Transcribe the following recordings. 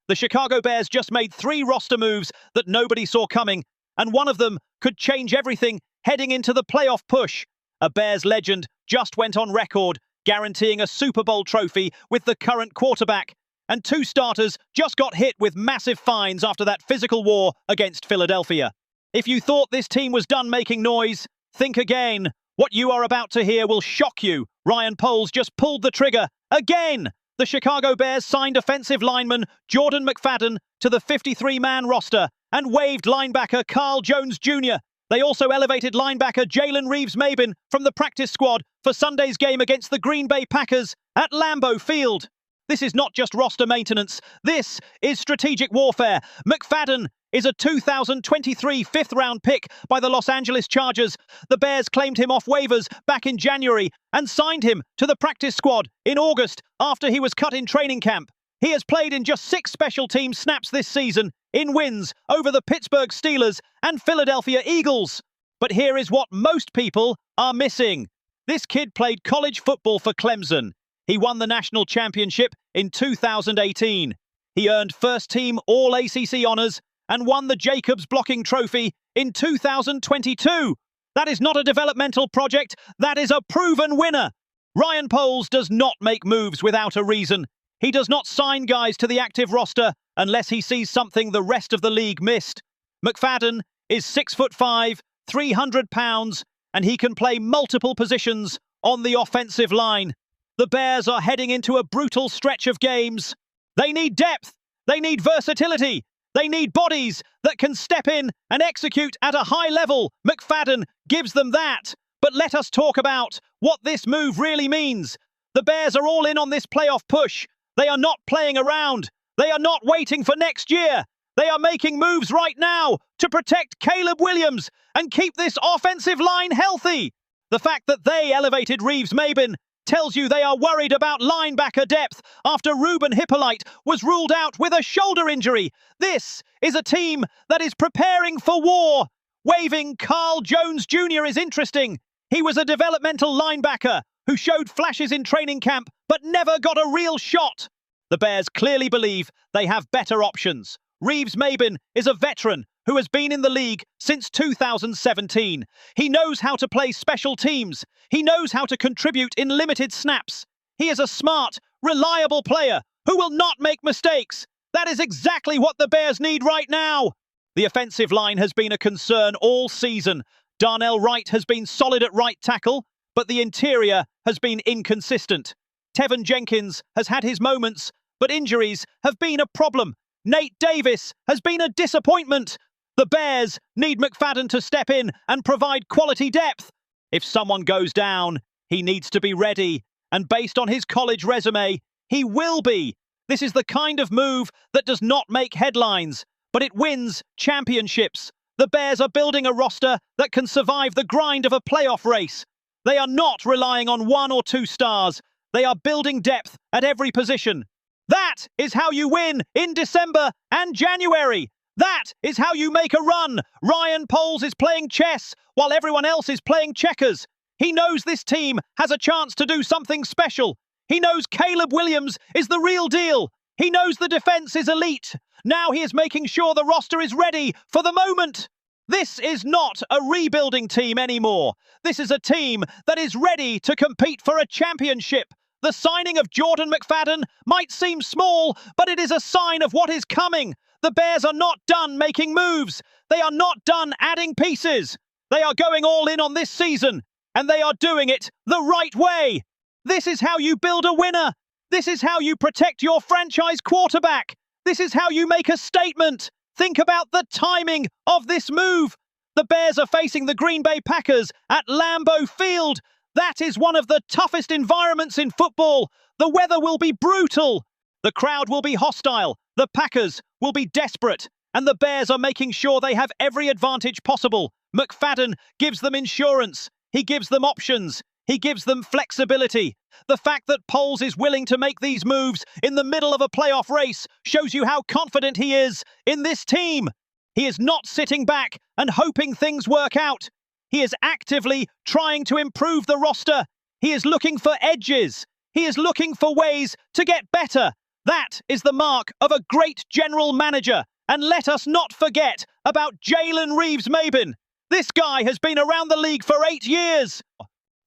The Chicago Bears just made 3 roster moves that nobody saw coming, and one of them could change everything heading into the playoff push. A Bears legend just went on record guaranteeing a Super Bowl trophy with the current quarterback, and 2 starters just got hit with massive fines after that physical war against Philadelphia. If you thought this team was done making noise, think again. What you are about to hear will shock you. Ryan Poles just pulled the trigger again. The Chicago Bears signed offensive lineman Jordan McFadden to the 53-man roster and waived linebacker Carl Jones Jr. They also elevated linebacker Jalen Reeves-Maybin from the practice squad for Sunday's game against the Green Bay Packers at Lambeau Field. This is not just roster maintenance. This is strategic warfare. McFadden is a 2023 fifth-round pick by the Los Angeles Chargers. The Bears claimed him off waivers back in January and signed him to the practice squad in August after he was cut in training camp. He has played in just 6 special team snaps this season in wins over the Pittsburgh Steelers and Philadelphia Eagles. But here is what most people are missing. This kid played college football for Clemson. He won the national championship in 2018. He earned first-team All-ACC honors and won the Jacobs Blocking Trophy in 2022. That is not a developmental project. That is a proven winner. Ryan Poles does not make moves without a reason. He does not sign guys to the active roster unless he sees something the rest of the league missed. McFadden is 6'5", 300 pounds, and he can play multiple positions on the offensive line. The Bears are heading into a brutal stretch of games. They need depth. They need versatility. They need bodies that can step in and execute at a high level. McFadden gives them that. But let us talk about what this move really means. The Bears are all in on this playoff push. They are not playing around. They are not waiting for next year. They are making moves right now to protect Caleb Williams and keep this offensive line healthy. The fact that they elevated Reeves-Maybin tells you they are worried about linebacker depth after Ruben Hippolyte was ruled out with a shoulder injury. This is a team that is preparing for war. Waiving Carl Jones Jr. is interesting. He was a developmental linebacker who showed flashes in training camp but never got a real shot. The Bears clearly believe they have better options. Reeves-Maybin is a veteran who has been in the league since 2017. He knows how to play special teams. He knows how to contribute in limited snaps. He is a smart, reliable player who will not make mistakes. That is exactly what the Bears need right now. The offensive line has been a concern all season. Darnell Wright has been solid at right tackle, but the interior has been inconsistent. Tevin Jenkins has had his moments, but injuries have been a problem. Nate Davis has been a disappointment. The Bears need McFadden to step in and provide quality depth. If someone goes down, he needs to be ready. And based on his college resume, he will be. This is the kind of move that does not make headlines, but it wins championships. The Bears are building a roster that can survive the grind of a playoff race. They are not relying on 1 or 2 stars. They are building depth at every position. That is how you win in December and January. That is how you make a run. Ryan Poles is playing chess while everyone else is playing checkers. He knows this team has a chance to do something special. He knows Caleb Williams is the real deal. He knows the defense is elite. Now he is making sure the roster is ready for the moment. This is not a rebuilding team anymore. This is a team that is ready to compete for a championship. The signing of Jordan McFadden might seem small, but it is a sign of what is coming. The Bears are not done making moves. They are not done adding pieces. They are going all in on this season, and they are doing it the right way. This is how you build a winner. This is how you protect your franchise quarterback. This is how you make a statement. Think about the timing of this move. The Bears are facing the Green Bay Packers at Lambeau Field. That is one of the toughest environments in football. The weather will be brutal. The crowd will be hostile. The Packers will be desperate. And the Bears are making sure they have every advantage possible. McFadden gives them insurance. He gives them options. He gives them flexibility. The fact that Poles is willing to make these moves in the middle of a playoff race shows you how confident he is in this team. He is not sitting back and hoping things work out. He is actively trying to improve the roster. He is looking for edges. He is looking for ways to get better. That is the mark of a great general manager. And let us not forget about Jalen Reeves-Maybin. This guy has been around the league for 8 years.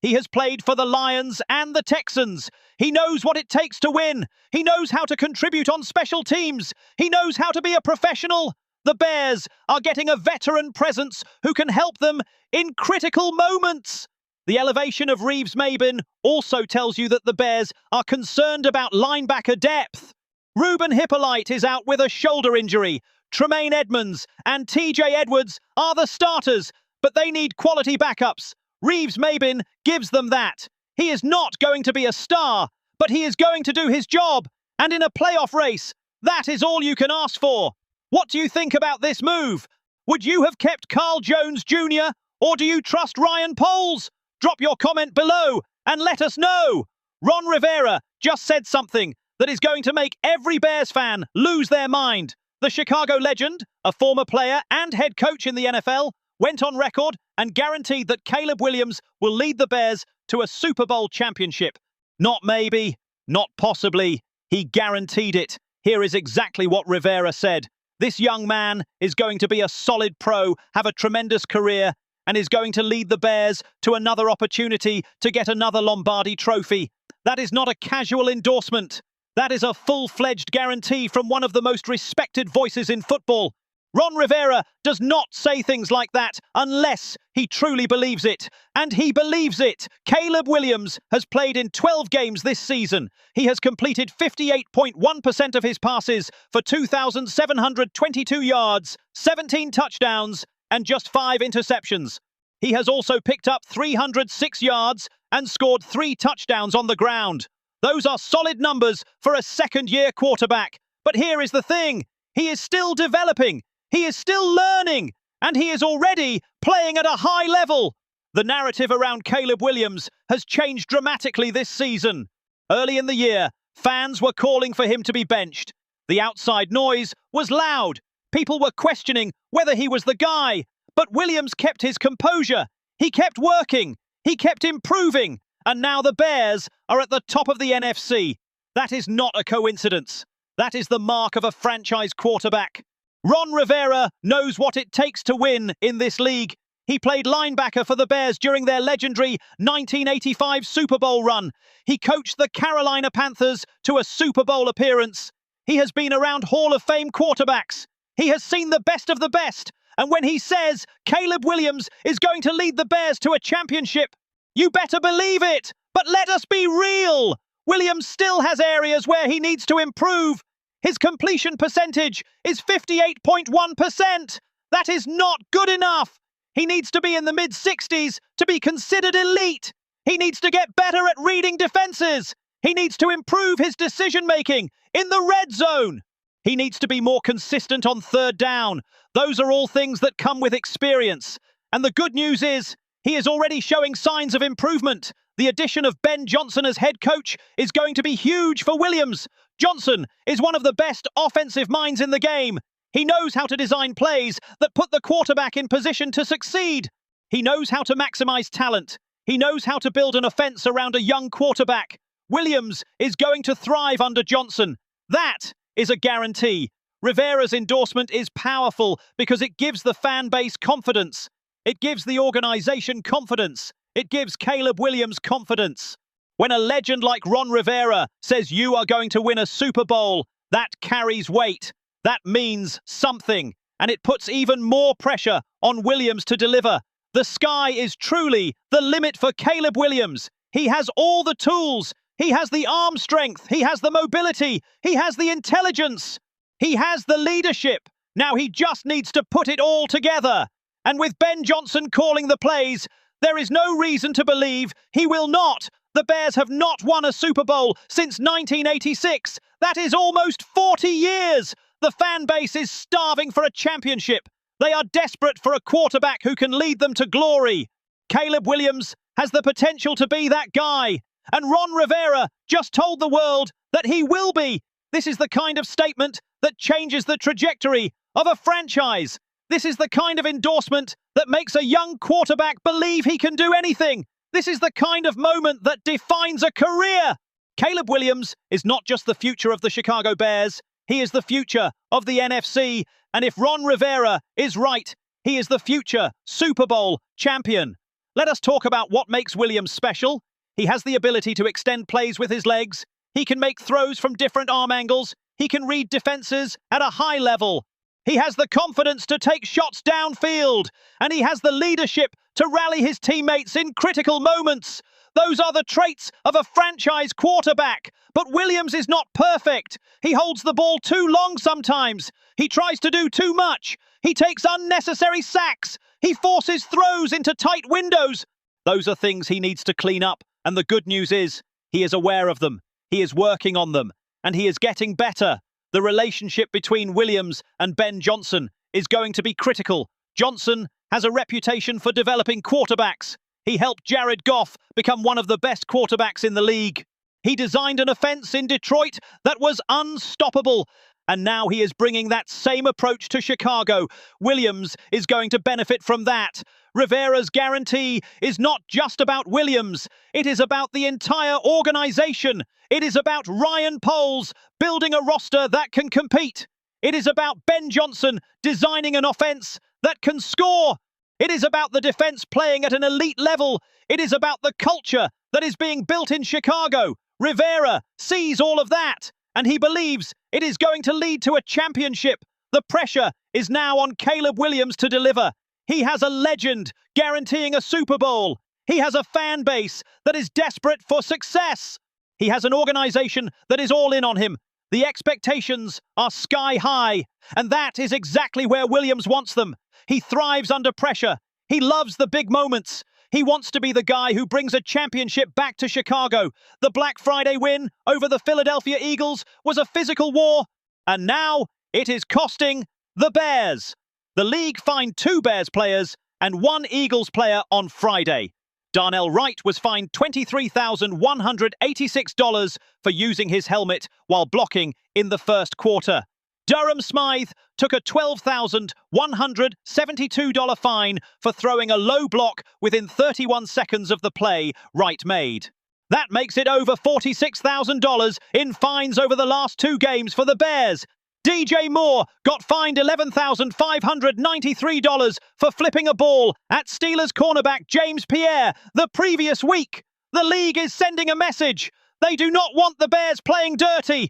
He has played for the Lions and the Texans. He knows what it takes to win. He knows how to contribute on special teams. He knows how to be a professional. The Bears are getting a veteran presence who can help them in critical moments. The elevation of Reeves-Maybin also tells you that the Bears are concerned about linebacker depth. Ruben Hippolyte is out with a shoulder injury. Tremaine Edmonds and TJ Edwards are the starters, but they need quality backups. Reeves-Maybin gives them that. He is not going to be a star, but he is going to do his job. And in a playoff race, that is all you can ask for. What do you think about this move? Would you have kept Carl Jones Jr., or do you trust Ryan Poles? Drop your comment below and let us know. Ron Rivera just said something that is going to make every Bears fan lose their mind. The Chicago legend, a former player and head coach in the NFL, went on record and guaranteed that Caleb Williams will lead the Bears to a Super Bowl championship. Not maybe, not possibly. He guaranteed it. Here is exactly what Rivera said. This young man is going to be a solid pro, have a tremendous career, and is going to lead the Bears to another opportunity to get another Lombardi trophy. That is not a casual endorsement. That is a full-fledged guarantee from one of the most respected voices in football. Ron Rivera does not say things like that unless he truly believes it. And he believes it. Caleb Williams has played in 12 games this season. He has completed 58.1% of his passes for 2,722 yards, 17 touchdowns, and just 5 interceptions. He has also picked up 306 yards and scored 3 touchdowns on the ground. Those are solid numbers for a second-year quarterback. But here is the thing. He is still developing. He is still learning. And he is already playing at a high level. The narrative around Caleb Williams has changed dramatically this season. Early in the year, fans were calling for him to be benched. The outside noise was loud. People were questioning whether he was the guy. But Williams kept his composure. He kept working. He kept improving. And now the Bears are at the top of the NFC. That is not a coincidence. That is the mark of a franchise quarterback. Ron Rivera knows what it takes to win in this league. He played linebacker for the Bears during their legendary 1985 Super Bowl run. He coached the Carolina Panthers to a Super Bowl appearance. He has been around Hall of Fame quarterbacks. He has seen the best of the best. And when he says Caleb Williams is going to lead the Bears to a championship, you better believe it. But let us be real. Williams still has areas where he needs to improve. His completion percentage is 58.1%. That is not good enough. He needs to be in the mid-60s to be considered elite. He needs to get better at reading defenses. He needs to improve his decision-making in the red zone. He needs to be more consistent on third down. Those are all things that come with experience. And the good news is, he is already showing signs of improvement. The addition of Ben Johnson as head coach is going to be huge for Williams. Johnson is one of the best offensive minds in the game. He knows how to design plays that put the quarterback in position to succeed. He knows how to maximize talent. He knows how to build an offense around a young quarterback. Williams is going to thrive under Johnson. That is a guarantee. Rivera's endorsement is powerful because it gives the fan base confidence. It gives the organization confidence. It gives Caleb Williams confidence. When a legend like Ron Rivera says you are going to win a Super Bowl, that carries weight. That means something. And it puts even more pressure on Williams to deliver. The sky is truly the limit for Caleb Williams. He has all the tools. He has the arm strength. He has the mobility. He has the intelligence. He has the leadership. Now he just needs to put it all together. And with Ben Johnson calling the plays, there is no reason to believe he will not. The Bears have not won a Super Bowl since 1986. That is almost 40 years. The fan base is starving for a championship. They are desperate for a quarterback who can lead them to glory. Caleb Williams has the potential to be that guy. And Ron Rivera just told the world that he will be. This is the kind of statement that changes the trajectory of a franchise. This is the kind of endorsement that makes a young quarterback believe he can do anything. This is the kind of moment that defines a career. Caleb Williams is not just the future of the Chicago Bears, he is the future of the NFC, and if Ron Rivera is right, he is the future Super Bowl champion. Let us talk about what makes Williams special. He has the ability to extend plays with his legs, he can make throws from different arm angles, he can read defenses at a high level. He has the confidence to take shots downfield, and he has the leadership to rally his teammates in critical moments. Those are the traits of a franchise quarterback. But Williams is not perfect. He holds the ball too long sometimes. He tries to do too much. He takes unnecessary sacks. He forces throws into tight windows. Those are things he needs to clean up, and the good news is he is aware of them. He is working on them, and he is getting better. The relationship between Williams and Ben Johnson is going to be critical. Johnson has a reputation for developing quarterbacks. He helped Jared Goff become one of the best quarterbacks in the league. He designed an offense in Detroit that was unstoppable, and now he is bringing that same approach to Chicago. Williams is going to benefit from that. Rivera's guarantee is not just about Williams. It is about the entire organization. It is about Ryan Poles building a roster that can compete. It is about Ben Johnson designing an offense that can score. It is about the defense playing at an elite level. It is about the culture that is being built in Chicago. Rivera sees all of that, and he believes it is going to lead to a championship. The pressure is now on Caleb Williams to deliver. He has a legend guaranteeing a Super Bowl. He has a fan base that is desperate for success. He has an organization that is all in on him. The expectations are sky high, and that is exactly where Williams wants them. He thrives under pressure. He loves the big moments. He wants to be the guy who brings a championship back to Chicago. The Black Friday win over the Philadelphia Eagles was a physical war, and now it is costing the Bears. The league fined 2 Bears players and 1 Eagles player on Friday. Darnell Wright was fined $23,186 for using his helmet while blocking in the first quarter. Durham Smythe took a $12,172 fine for throwing a low block within 31 seconds of the play Wright made. That makes it over $46,000 in fines over the last 2 games for the Bears. DJ Moore got fined $11,593 for flipping a ball at Steelers cornerback James Pierre the previous week. The league is sending a message. They do not want the Bears playing dirty.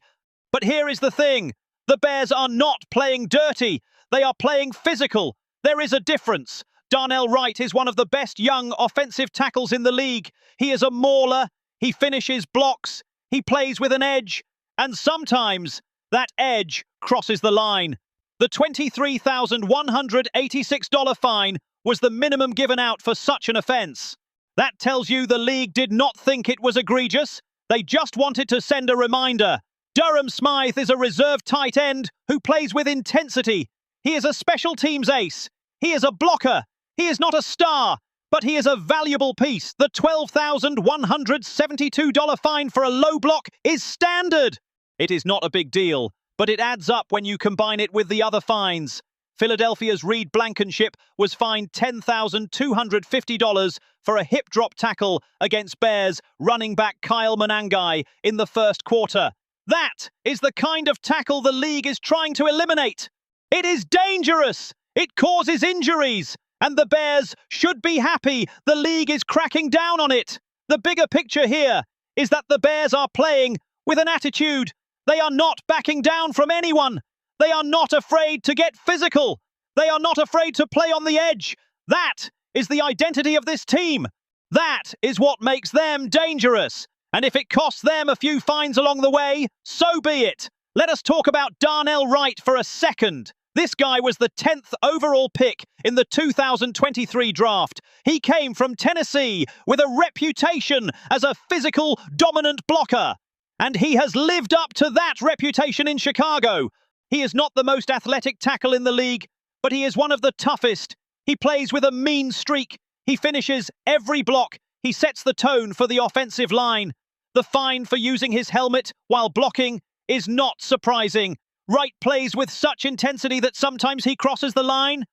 But here is the thing. The Bears are not playing dirty. They are playing physical. There is a difference. Darnell Wright is one of the best young offensive tackles in the league. He is a mauler. He finishes blocks. He plays with an edge. And sometimes that edge crosses the line. The $23,186 fine was the minimum given out for such an offense. That tells you the league did not think it was egregious. They just wanted to send a reminder. Durham Smythe is a reserve tight end who plays with intensity. He is a special teams ace. He is a blocker. He is not a star, but he is a valuable piece. The $12,172 fine for a low block is standard. It is not a big deal, but it adds up when you combine it with the other fines. Philadelphia's Reed Blankenship was fined $10,250 for a hip drop tackle against Bears running back Kyle Monangai in the first quarter. That is the kind of tackle the league is trying to eliminate. It is dangerous. It causes injuries. And the Bears should be happy the league is cracking down on it. The bigger picture here is that the Bears are playing with an attitude. They are not backing down from anyone. They are not afraid to get physical. They are not afraid to play on the edge. That is the identity of this team. That is what makes them dangerous. And if it costs them a few fines along the way, so be it. Let us talk about Darnell Wright for a second. This guy was the 10th overall pick in the 2023 draft. He came from Tennessee with a reputation as a physical, dominant blocker. And he has lived up to that reputation in Chicago. He is not the most athletic tackle in the league, but he is one of the toughest. He plays with a mean streak. He finishes every block. He sets the tone for the offensive line. The fine for using his helmet while blocking is not surprising. Wright plays with such intensity that sometimes he crosses the line.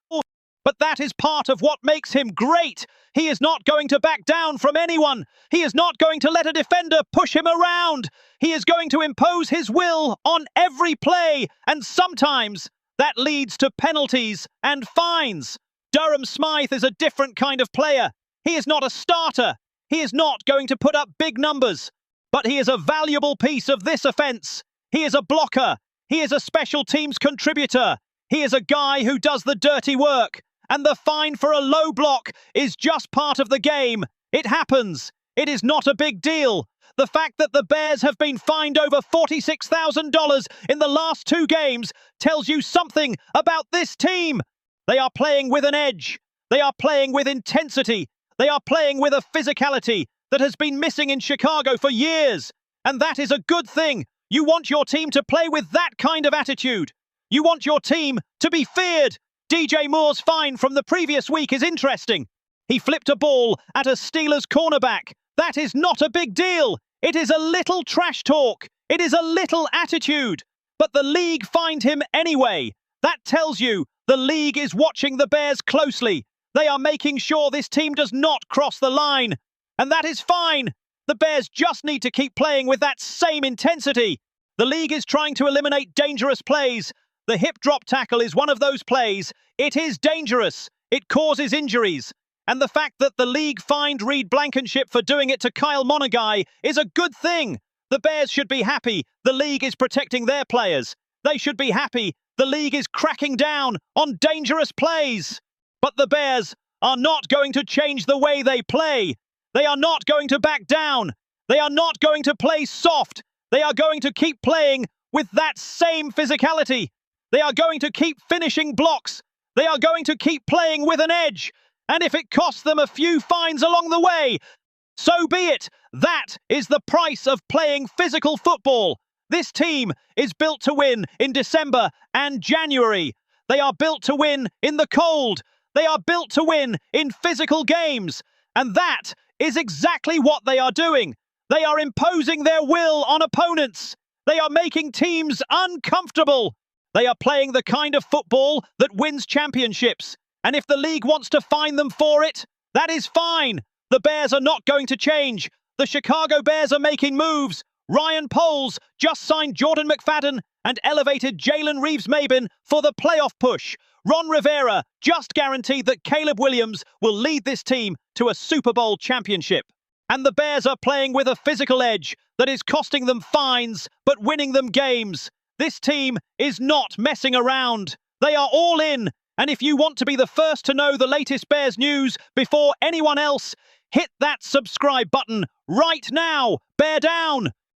But that is part of what makes him great. He is not going to back down from anyone. He is not going to let a defender push him around. He is going to impose his will on every play, and sometimes that leads to penalties and fines. Durham Smythe is a different kind of player. He is not a starter. He is not going to put up big numbers. But he is a valuable piece of this offence. He is a blocker. He is a special teams contributor. He is a guy who does the dirty work. And the fine for a low block is just part of the game. It happens. It is not a big deal. The fact that the Bears have been fined over $46,000 in the last 2 games tells you something about this team. They are playing with an edge. They are playing with intensity. They are playing with a physicality that has been missing in Chicago for years. And that is a good thing. You want your team to play with that kind of attitude. You want your team to be feared. DJ Moore's fine from the previous week is interesting. He flipped a ball at a Steelers cornerback. That is not a big deal. It is a little trash talk. It is a little attitude. But the league fined him anyway. That tells you the league is watching the Bears closely. They are making sure this team does not cross the line. And that is fine. The Bears just need to keep playing with that same intensity. The league is trying to eliminate dangerous plays. The hip drop tackle is one of those plays. It is dangerous. It causes injuries. And the fact that the league fined Reed Blankenship for doing it to Kyle Monagai is a good thing. The Bears should be happy the league is protecting their players. They should be happy the league is cracking down on dangerous plays. But the Bears are not going to change the way they play. They are not going to back down. They are not going to play soft. They are going to keep playing with that same physicality. They are going to keep finishing blocks. They are going to keep playing with an edge. And if it costs them a few fines along the way, so be it. That is the price of playing physical football. This team is built to win in December and January. They are built to win in the cold. They are built to win in physical games. And that is exactly what they are doing. They are imposing their will on opponents. They are making teams uncomfortable. They are playing the kind of football that wins championships. And if the league wants to fine them for it, that is fine. The Bears are not going to change. The Chicago Bears are making moves. Ryan Poles just signed Jordan McFadden and elevated Jalen Reeves-Maybin for the playoff push. Ron Rivera just guaranteed that Caleb Williams will lead this team to a Super Bowl championship. And the Bears are playing with a physical edge that is costing them fines but winning them games. This team is not messing around. They are all in. And if you want to be the first to know the latest Bears news before anyone else, hit that subscribe button right now. Bear down!